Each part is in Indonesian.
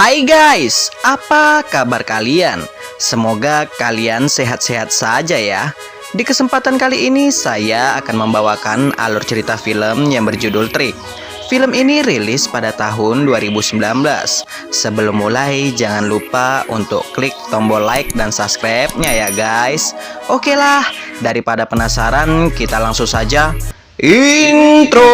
Hai guys, apa kabar kalian? Semoga kalian sehat-sehat saja ya. Di kesempatan kali ini saya akan membawakan alur cerita film yang berjudul Trick. Film ini rilis pada tahun 2019. Sebelum mulai jangan lupa untuk klik tombol like dan subscribe-nya ya guys. Oke lah, daripada penasaran kita langsung saja intro.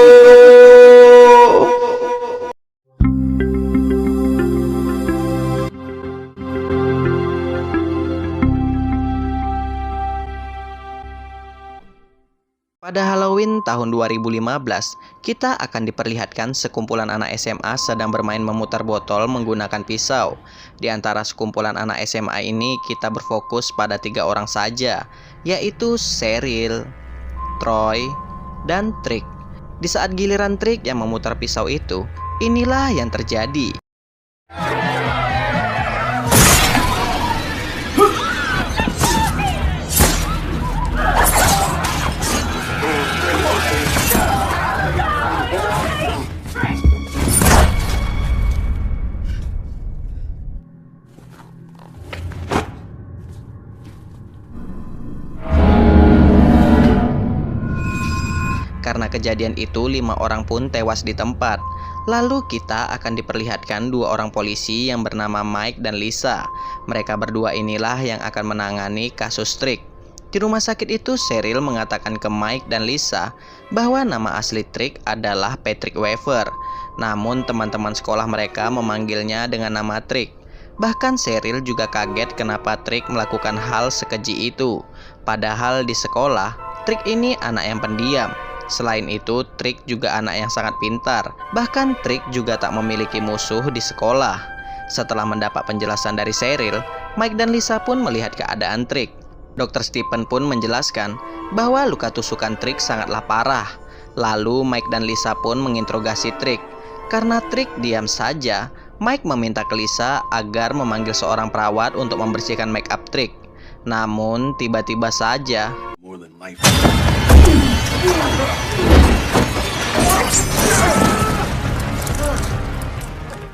Pada Halloween tahun 2015, kita akan diperlihatkan sekumpulan anak SMA sedang bermain memutar botol menggunakan pisau. Di antara sekumpulan anak SMA ini, kita berfokus pada 3 orang saja, yaitu Cheryl, Troy, dan Trick. Di saat giliran Trick yang memutar pisau itu, inilah yang terjadi. Karena kejadian itu 5 orang pun tewas di tempat. Lalu kita akan diperlihatkan 2 orang polisi yang bernama Mike dan Lisa. Mereka berdua inilah yang akan menangani kasus Trick. Di rumah sakit itu Cheryl mengatakan ke Mike dan Lisa bahwa nama asli Trick adalah Patrick Weaver. Namun teman-teman sekolah mereka memanggilnya dengan nama Trick. Bahkan Cheryl juga kaget kenapa Trick melakukan hal sekeji itu. Padahal di sekolah, Trick ini anak yang pendiam. Selain itu, Trick juga anak yang sangat pintar. Bahkan Trick juga tak memiliki musuh di sekolah. Setelah mendapat penjelasan dari Cheryl, Mike dan Lisa pun melihat keadaan Trick. Dr. Stephen pun menjelaskan bahwa luka tusukan Trick sangatlah parah. Lalu Mike dan Lisa pun menginterogasi Trick. Karena Trick diam saja, Mike meminta ke Lisa agar memanggil seorang perawat untuk membersihkan make up Trick. Namun tiba-tiba saja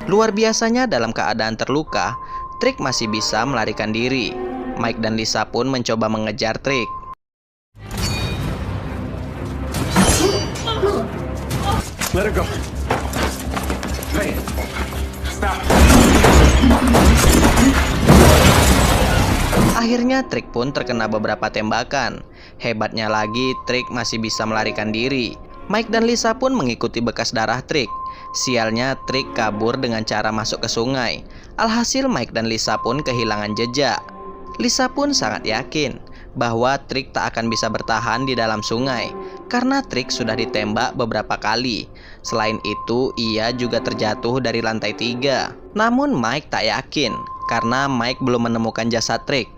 luar biasanya dalam keadaan terluka, Trick masih bisa melarikan diri. Mike dan Lisa pun mencoba mengejar Trick. Let her go. Hey, stop. Akhirnya Trick pun terkena beberapa tembakan. Hebatnya lagi, Trick masih bisa melarikan diri. Mike dan Lisa pun mengikuti bekas darah Trick. Sialnya, Trick kabur dengan cara masuk ke sungai. Alhasil Mike dan Lisa pun kehilangan jejak. Lisa pun sangat yakin bahwa Trick tak akan bisa bertahan di dalam sungai karena Trick sudah ditembak beberapa kali. Selain itu, ia juga terjatuh dari lantai 3. Namun Mike tak yakin karena Mike belum menemukan jasad Trick.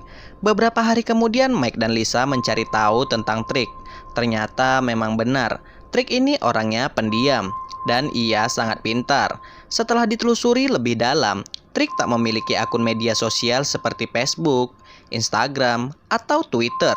Beberapa hari kemudian Mike dan Lisa mencari tahu tentang Trick. Ternyata memang benar, Trick ini orangnya pendiam dan ia sangat pintar. Setelah ditelusuri lebih dalam, Trick tak memiliki akun media sosial seperti Facebook, Instagram, atau Twitter.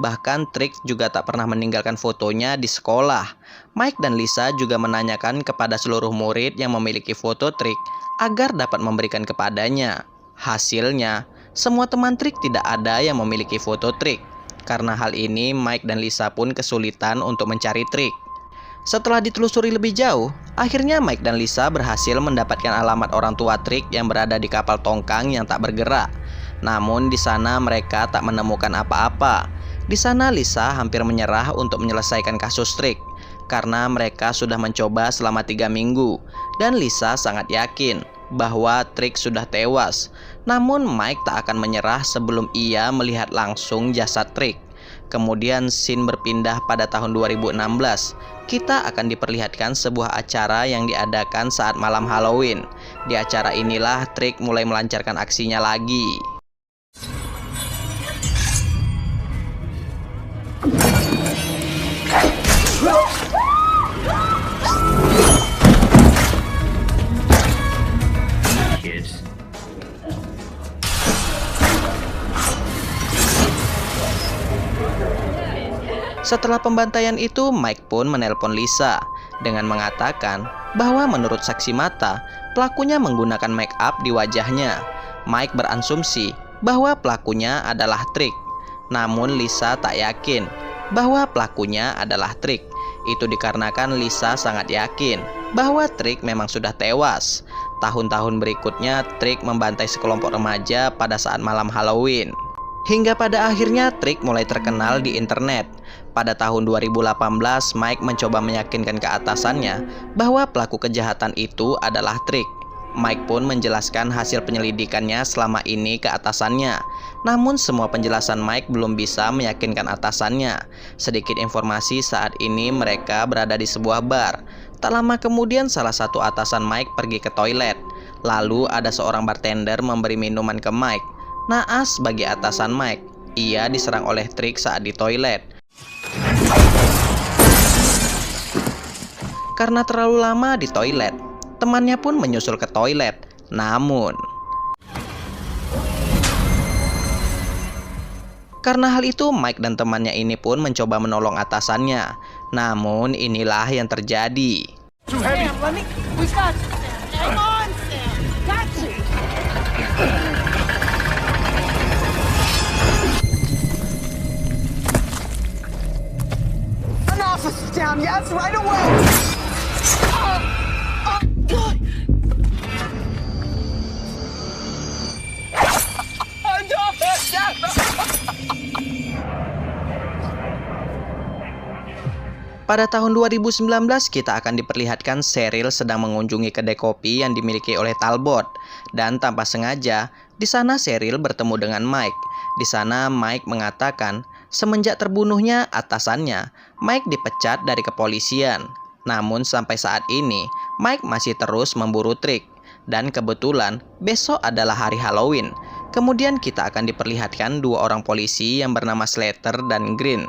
Bahkan Trick juga tak pernah meninggalkan fotonya di sekolah. Mike dan Lisa juga menanyakan kepada seluruh murid yang memiliki foto Trick agar dapat memberikan kepadanya. Hasilnya, semua teman Trick tidak ada yang memiliki foto Trick. Karena hal ini, Mike dan Lisa pun kesulitan untuk mencari Trick. Setelah ditelusuri lebih jauh, akhirnya Mike dan Lisa berhasil mendapatkan alamat orang tua Trick yang berada di kapal tongkang yang tak bergerak. Namun di sana mereka tak menemukan apa-apa. Di sana Lisa hampir menyerah untuk menyelesaikan kasus Trick karena mereka sudah mencoba selama 3 minggu dan Lisa sangat yakin bahwa Trick sudah tewas. Namun Mike tak akan menyerah sebelum ia melihat langsung jasad Trick. Kemudian scene berpindah pada tahun 2016. Kita akan diperlihatkan sebuah acara yang diadakan saat malam Halloween. Di acara inilah Trick mulai melancarkan aksinya lagi. Setelah pembantaian itu, Mike pun menelpon Lisa dengan mengatakan bahwa menurut saksi mata, Pelakunya menggunakan make up di wajahnya. Mike berasumsi bahwa pelakunya adalah Trick. Namun Lisa tak yakin bahwa pelakunya adalah Trick. Itu dikarenakan Lisa sangat yakin bahwa Trick memang sudah tewas. Tahun-tahun berikutnya Trick membantai sekelompok remaja pada saat malam Halloween. Hingga pada akhirnya Trick mulai terkenal di internet. Pada tahun 2018, Mike mencoba meyakinkan ke atasannya bahwa pelaku kejahatan itu adalah Trick. Mike pun menjelaskan hasil penyelidikannya selama ini ke atasannya. Namun semua penjelasan Mike belum bisa meyakinkan atasannya. Sedikit informasi, saat ini mereka berada di sebuah bar. Tak lama kemudian salah satu atasan Mike pergi ke toilet. Lalu ada seorang bartender memberi minuman ke Mike. Naas bagi atasan Mike, ia diserang oleh Trick saat di toilet. Karena terlalu lama di toilet, temannya pun menyusul ke toilet. Namun karena hal itu, Mike dan temannya ini pun mencoba menolong atasannya. Namun inilah yang terjadi. Pada tahun 2019 kita akan diperlihatkan Cheryl sedang mengunjungi kedai kopi yang dimiliki oleh Talbot. Dan tanpa sengaja, di sana Cheryl bertemu dengan Mike. Di sana Mike mengatakan semenjak terbunuhnya atasannya, Mike dipecat dari kepolisian. Namun sampai saat ini, Mike masih terus memburu Trick. Dan kebetulan besok adalah hari Halloween. Kemudian kita akan diperlihatkan dua orang polisi yang bernama Slater dan Green.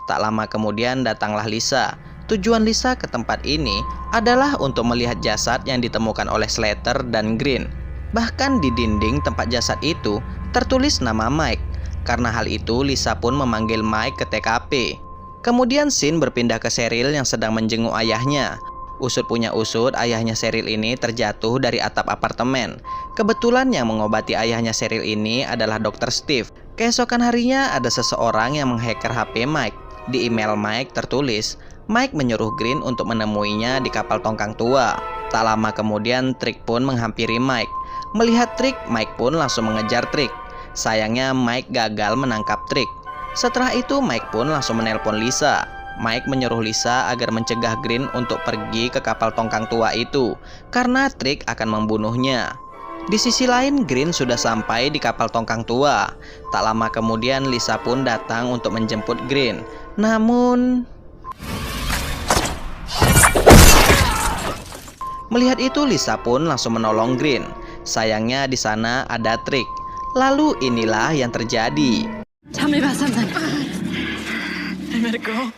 Tak lama kemudian datanglah Lisa. Tujuan Lisa ke tempat ini adalah untuk melihat jasad yang ditemukan oleh Slater dan Green. Bahkan di dinding tempat jasad itu tertulis nama Mike. Karena hal itu Lisa pun memanggil Mike ke TKP. Kemudian scene berpindah ke Cheryl yang sedang menjenguk ayahnya. Usut punya usut, ayahnya Cheryl ini terjatuh dari atap apartemen. Kebetulan yang mengobati ayahnya Cheryl ini adalah Dr. Steve. Keesokan harinya ada seseorang yang menghacker HP Mike. Di email Mike tertulis, Mike menyuruh Green untuk menemuinya di kapal tongkang tua. Tak lama kemudian Trick pun menghampiri Mike. Melihat Trick, Mike pun langsung mengejar Trick. Sayangnya Mike gagal menangkap Trick. Setelah itu Mike pun langsung menelpon Lisa. Mike menyuruh Lisa agar mencegah Green untuk pergi ke kapal tongkang tua itu, karena Trick akan membunuhnya. Di sisi lain, Green sudah sampai di kapal tongkang tua. Tak lama kemudian Lisa pun datang untuk menjemput Green. Namun melihat itu Lisa pun langsung menolong Green. Sayangnya di sana ada Trick. Lalu inilah yang terjadi. Tell me about something. I met a girl.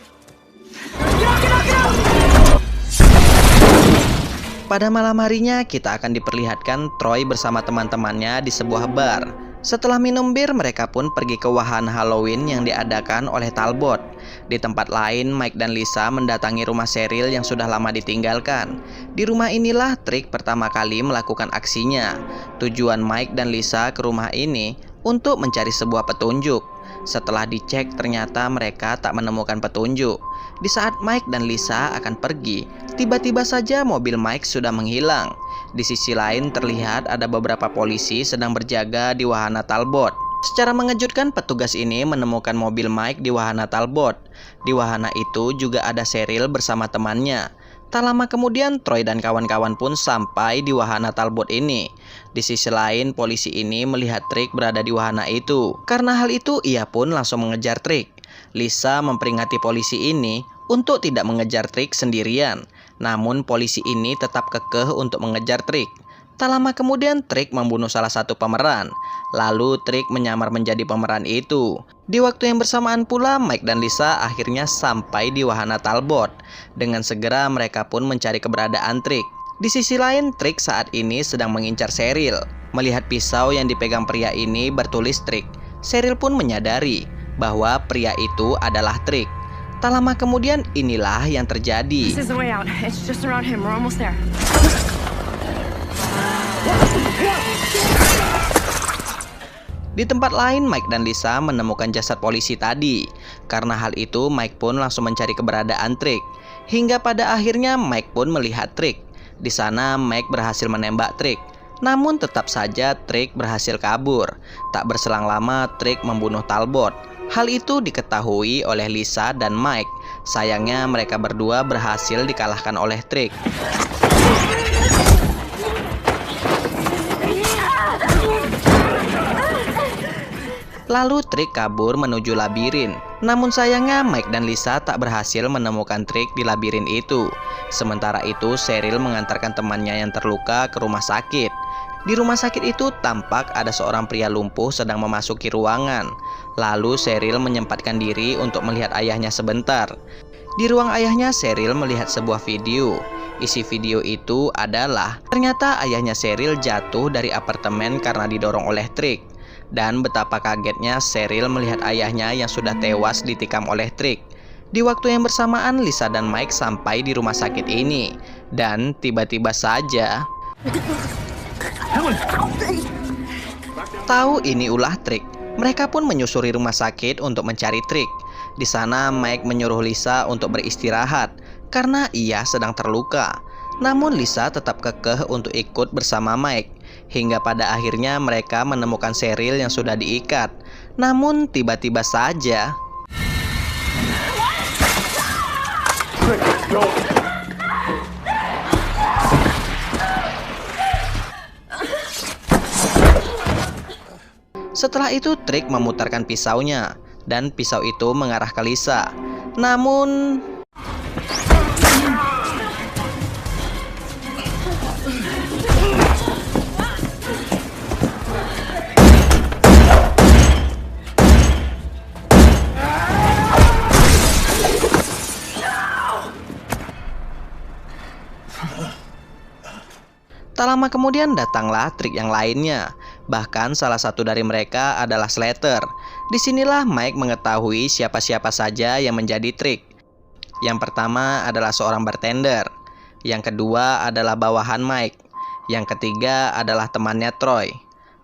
Pada malam harinya kita akan diperlihatkan Troy bersama teman-temannya di sebuah bar. Setelah minum bir, mereka pun pergi ke wahana Halloween yang diadakan oleh Talbot. Di tempat lain, Mike dan Lisa mendatangi rumah Cheryl yang sudah lama ditinggalkan. Di rumah inilah Trick pertama kali melakukan aksinya. Tujuan Mike dan Lisa ke rumah ini untuk mencari sebuah petunjuk. Setelah dicek, ternyata mereka tak menemukan petunjuk. Di saat Mike dan Lisa akan pergi, tiba-tiba saja mobil Mike sudah menghilang. Di sisi lain terlihat ada beberapa polisi sedang berjaga di wahana Talbot. Secara mengejutkan, petugas ini menemukan mobil Mike di wahana Talbot. Di wahana itu juga ada Cheryl bersama temannya. Tak lama kemudian Troy dan kawan-kawan pun sampai di wahana Talbot ini. Di sisi lain, polisi ini melihat Trick berada di wahana itu. Karena hal itu, ia pun langsung mengejar Trick. Lisa memperingati polisi ini untuk tidak mengejar Trick sendirian. Namun polisi ini tetap kekeh untuk mengejar Trick. Tak lama kemudian Trick membunuh salah satu pemeran. Lalu Trick menyamar menjadi pemeran itu. Di waktu yang bersamaan pula Mike dan Lisa akhirnya sampai di wahana Talbot. Dengan segera mereka pun mencari keberadaan Trick. Di sisi lain Trick saat ini sedang mengincar Cheryl. Melihat pisau yang dipegang pria ini bertulis Trick, Cheryl pun menyadari bahwa pria itu adalah Trick. Tak lama kemudian inilah yang terjadi. This is the way out. It's just around him. We're almost there. Di tempat lain, Mike dan Lisa menemukan jasad polisi tadi. Karena hal itu, Mike pun langsung mencari keberadaan Trick. Hingga pada akhirnya Mike pun melihat Trick. Di sana Mike berhasil menembak Trick. Namun tetap saja Trick berhasil kabur. Tak berselang lama Trick membunuh Talbot. Hal itu diketahui oleh Lisa dan Mike. Sayangnya mereka berdua berhasil dikalahkan oleh Trick. Lalu Trick kabur menuju labirin. Namun sayangnya Mike dan Lisa tak berhasil menemukan Trick di labirin itu. Sementara itu Cheryl mengantarkan temannya yang terluka ke rumah sakit. Di rumah sakit itu tampak ada seorang pria lumpuh sedang memasuki ruangan. Lalu Cheryl menyempatkan diri untuk melihat ayahnya sebentar. Di ruang ayahnya Cheryl melihat sebuah video. Isi video itu adalah ternyata ayahnya Cheryl jatuh dari apartemen karena didorong oleh Trick. Dan betapa kagetnya Cheryl melihat ayahnya yang sudah tewas ditikam oleh Trick. Di waktu yang bersamaan Lisa dan Mike sampai di rumah sakit ini. Dan tiba-tiba saja tahu ini ulah Trick. Mereka pun menyusuri rumah sakit untuk mencari Trick. Di sana Mike menyuruh Lisa untuk beristirahat karena ia sedang terluka. Namun Lisa tetap kekeh untuk ikut bersama Mike. Hingga pada akhirnya mereka menemukan Cheryl yang sudah diikat. Namun tiba-tiba saja setelah itu Trick memutarkan pisaunya. Dan pisau itu mengarah ke Lisa. Namun tak lama kemudian datanglah Trick yang lainnya. Bahkan salah satu dari mereka adalah Slater. Disinilah Mike mengetahui siapa-siapa saja yang menjadi Trick. Yang pertama adalah seorang bartender. Yang kedua adalah bawahan Mike. Yang ketiga adalah temannya Troy.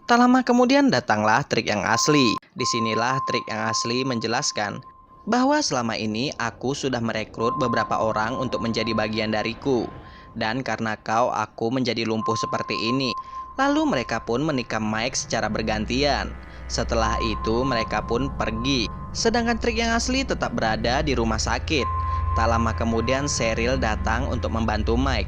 Tak lama kemudian datanglah Trick yang asli. Disinilah Trick yang asli menjelaskan bahwa selama ini aku sudah merekrut beberapa orang untuk menjadi bagian dariku. Dan karena kau, aku menjadi lumpuh seperti ini. Lalu mereka pun menikam Mike secara bergantian. Setelah itu mereka pun pergi. Sedangkan Trick yang asli tetap berada di rumah sakit. Tak lama kemudian Cheryl datang untuk membantu Mike.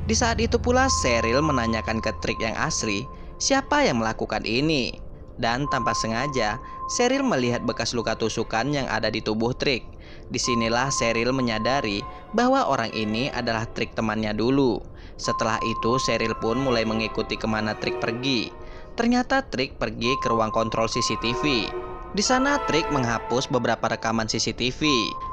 Di saat itu pula Cheryl menanyakan ke Trick yang asli, siapa yang melakukan ini? Dan tanpa sengaja Cheryl melihat bekas luka tusukan yang ada di tubuh Trick. Disinilah Cheryl menyadari bahwa orang ini adalah Trick temannya dulu. Setelah itu Cheryl pun mulai mengikuti kemana Trick pergi. Ternyata Trick pergi ke ruang kontrol CCTV. Di sana Trick menghapus beberapa rekaman CCTV.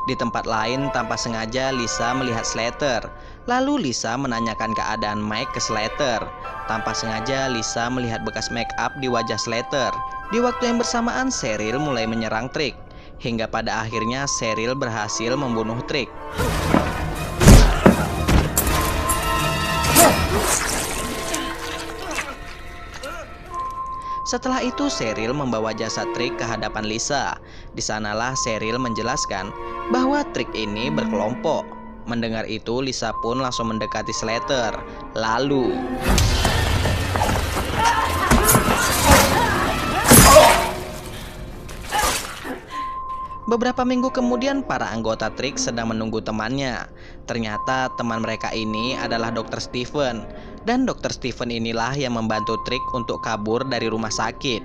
Di tempat lain tanpa sengaja Lisa melihat Slater. Lalu Lisa menanyakan keadaan Mike ke Slater. Tanpa sengaja Lisa melihat bekas make up di wajah Slater. Di waktu yang bersamaan Cheryl mulai menyerang Trick. Hingga pada akhirnya Cheryl berhasil membunuh Trick. Setelah itu Cheryl membawa jasad Trick ke hadapan Lisa. Di sanalah Cheryl menjelaskan bahwa Trick ini berkelompok. Mendengar itu Lisa pun langsung mendekati Slater. Lalu beberapa minggu kemudian para anggota Trick sedang menunggu temannya. Ternyata teman mereka ini adalah Dr. Steven. Dan Dr. Steven inilah yang membantu Trick untuk kabur dari rumah sakit.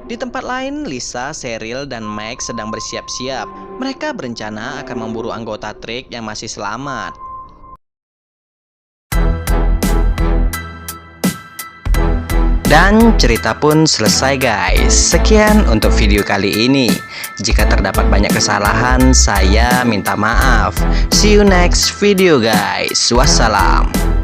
Di tempat lain Lisa, Cheryl, dan Mike sedang bersiap-siap. Mereka berencana akan memburu anggota Trick yang masih selamat. Dan cerita pun selesai guys. Sekian untuk video kali ini. Jika terdapat banyak kesalahan, saya minta maaf. See you next video guys. Wassalam.